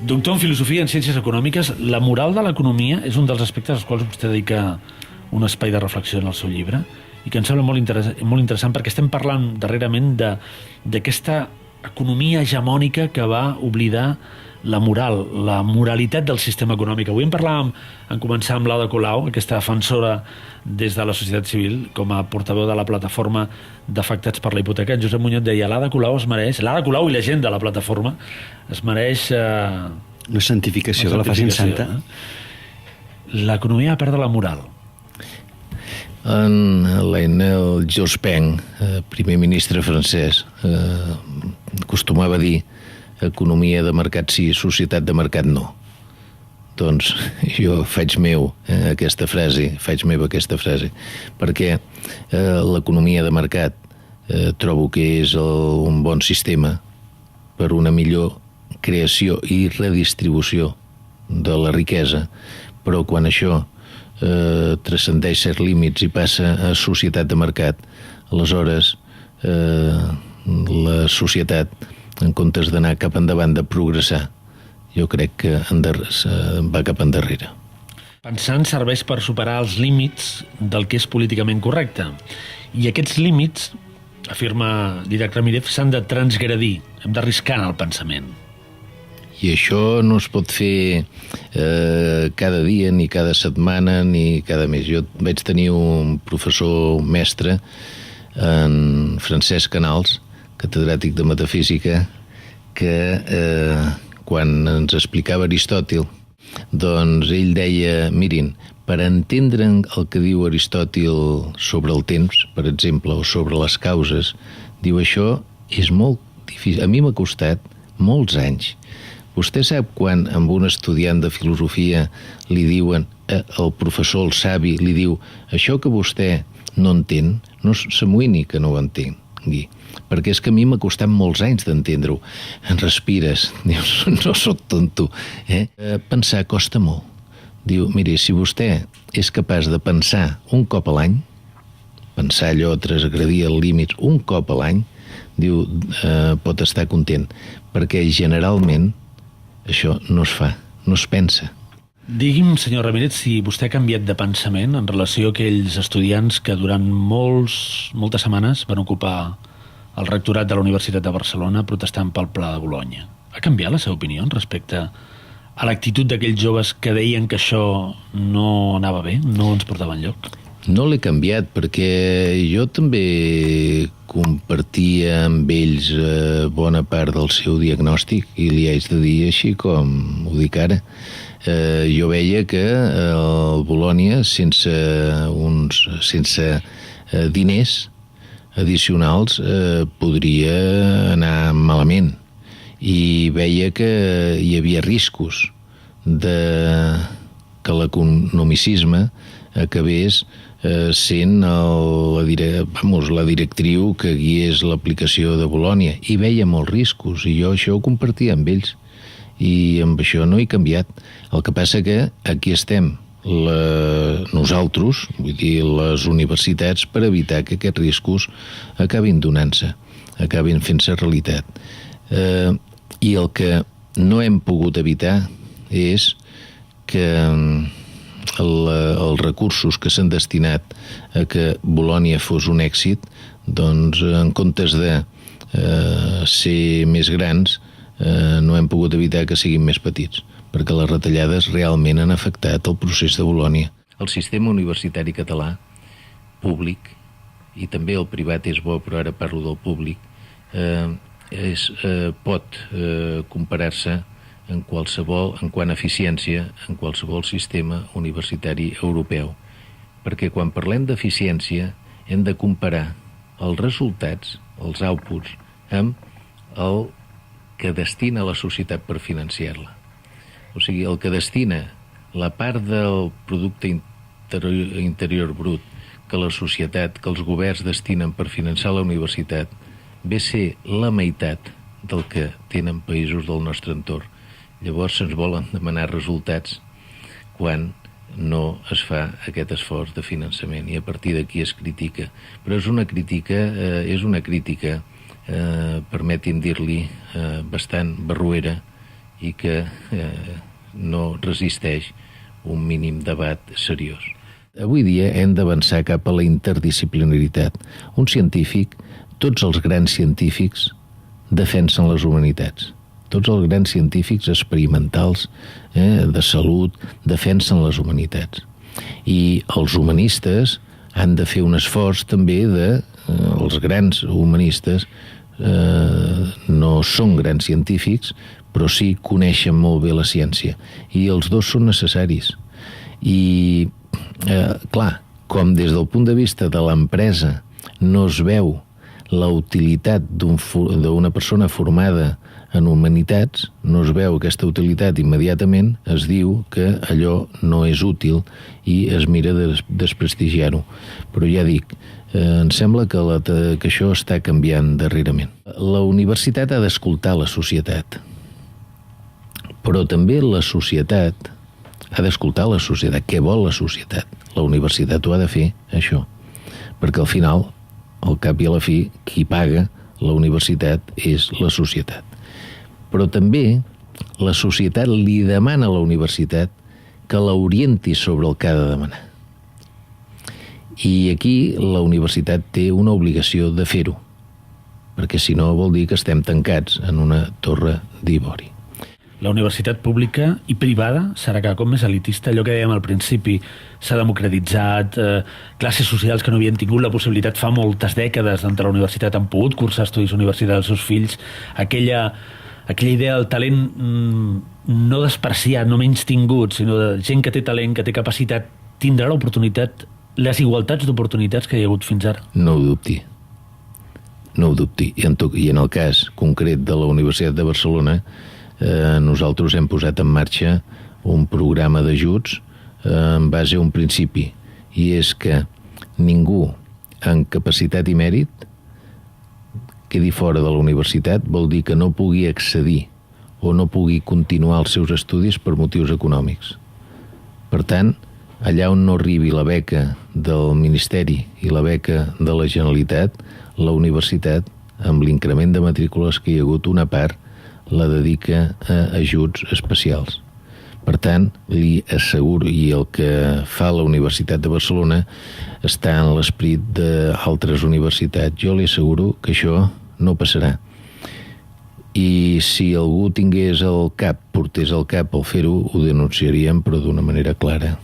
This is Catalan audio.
Doctor en Filosofia i en Ciències Econòmiques, la moral de l'economia és un dels aspectes als quals vostè dedica un espai de reflexió en el seu llibre i que em sembla molt interessant perquè estem parlant darrerament d'aquesta economia hegemònica que va oblidar la moral, la moralitat del sistema econòmic. Avui en parlàvem, en començar amb l'Ada Colau, aquesta defensora des de la societat civil, com a portaveu de la plataforma d'afectats per la hipoteca. En Josep Muñoz deia, l'Ada Colau es mereix, l'Ada Colau i la gent de la plataforma es mereix... la santificació que la facin santa. L'economia va perdre la moral. En Lionel Jospin, primer ministre francès, acostumava a dir economia de mercat sí, societat de mercat no. Doncs jo faig meva aquesta frase, perquè l'economia de mercat trobo que és un bon sistema per una millor creació i redistribució de la riquesa, però quan això transcendeix certs límits i passa a societat de mercat, aleshores la societat, en comptes d'anar cap endavant, de progressar, jo crec que va cap endarrere. Pensant serveix per superar els límits del que és políticament correcte. I aquests límits, afirma Didac Ramírez, s'han de transgredir, hem d'arriscar en el pensament. I això no es pot fer cada dia, ni cada setmana, ni cada mes. Jo vaig tenir un professor mestre, en Francesc Canals, catedràtic de metafísica, que quan ens explicava Aristòtil, doncs ell deia, mirin, per entendre el que diu Aristòtil sobre el temps, per exemple, o sobre les causes, diu, això és molt difícil. A mi m'ha costat molts anys. Vostè sap quan amb un estudiant de filosofia li diuen, el professor, el savi, li diu, això que vostè no entén, no s'amoïni que no ho entengui, perquè és que a mi m'ha costat molts anys d'entendre-ho. Respires, dius, no soc tonto. Pensar costa molt. Diu, miri, si vostè és capaç de pensar un cop a l'any, pensar allò, transgredir els límits un cop a l'any, diu, pot estar content, perquè generalment això no es fa, no es pensa. Digui'm, senyor Ramírez, si vostè ha canviat de pensament en relació a aquells estudiants que durant moltes setmanes van ocupar el rectorat de la Universitat de Barcelona protestant pel Pla de Bolonya. Ha canviat la seva opinió respecte a l'actitud d'aquells joves que deien que això no anava bé, no ens portava enlloc? No l'he canviat perquè jo també compartia amb ells bona part del seu diagnòstic i li haig de dir així com ho dic ara. Jo veia que el Bolonya, sense diners addicionals, podria anar malament. I veia que hi havia riscos que l'economicisme acabés sent la directriu que guiés l'aplicació de Bolonya. I veia molts riscos, i jo això ho compartia amb ells. I amb això no he canviat. El que passa que aquí estem nosaltres, vull dir, les universitats, per evitar que aquests riscos acabin donant-se, acabin fent-se realitat. I el que no hem pogut evitar és que els recursos que s'han destinat a que Bolonya fos un èxit, doncs en comptes de ser més grans, no hem pogut evitar que siguin més petits, perquè les retallades realment han afectat el procés de Bolonya. El sistema universitari català, públic, i també el privat és bo, però ara parlo del públic, pot comparar-se en quant a eficiència, en qualsevol sistema universitari europeu. Perquè quan parlem d'eficiència hem de comparar els resultats, els outputs, amb el que destina la societat per financiar-la. O sigui, el que destina la part del producte interior brut que la societat, que els governs destinen per finançar la universitat, ve a ser la meitat del que tenen països del nostre entorn. Llavors se'ns volen demanar resultats quan no es fa aquest esforç de finançament i a partir d'aquí es critica. Però és una crítica, permetin dir-li, bastant barroera i que no resisteix un mínim debat seriós. Avui dia hem d'avançar cap a la interdisciplinaritat. Un científic, tots els grans científics defensen les humanitats. Tots els grans científics experimentals de salut defensen les humanitats. I els humanistes han de fer un esforç també els grans humanistes no són grans científics, però sí coneixen molt bé la ciència. I els dos són necessaris. I, clar, com des del punt de vista de l'empresa no es veu la utilitat d'una persona formada en humanitats, no es veu aquesta utilitat immediatament, es diu que allò no és útil i es mira de desprestigiar-ho. Però ja dic, em sembla que això està canviant darrerament. La universitat ha d'escoltar la societat, però també la societat ha d'escoltar la societat. Què vol la societat? La universitat ho ha de fer, això. Perquè al final, al cap i a la fi, qui paga la universitat és la societat. Però també la societat li demana a la universitat que l'orienti sobre el que ha de demanar. I aquí la universitat té una obligació de fer-ho, perquè si no vol dir que estem tancats en una torre d'ivori. La universitat pública i privada serà cada cop més elitista. Allò que dèiem al principi, s'ha democratitzat, classes socials que no havien tingut la possibilitat fa moltes dècades d'entrar a la universitat han pogut cursar estudis universitaris dels seus fills. Aquella idea del talent no despreciat, no menys tingut, sinó de gent que té talent, que té capacitat, tindrà l'oportunitat, les igualtats d'oportunitats que hi ha hagut fins ara. No ho dubti. No ho dubti. I en el cas concret de la Universitat de Barcelona, nosaltres hem posat en marxa un programa d'ajuts en base a un principi, i és que ningú amb capacitat i mèrit quedi fora de la universitat. Vol dir que no pugui accedir o no pugui continuar els seus estudis per motius econòmics. Per tant, allà on no arribi la beca del Ministeri i la beca de la Generalitat, la universitat, amb l'increment de matrícules que hi ha hagut, una part la dedica a ajuts especials. Per tant, li asseguro, i el que fa la Universitat de Barcelona està en l'esperit d'altres universitats, jo li asseguro que això no passarà. I si algú tingués al cap, portés al cap el fer-ho, ho denunciaríem, però d'una manera clara.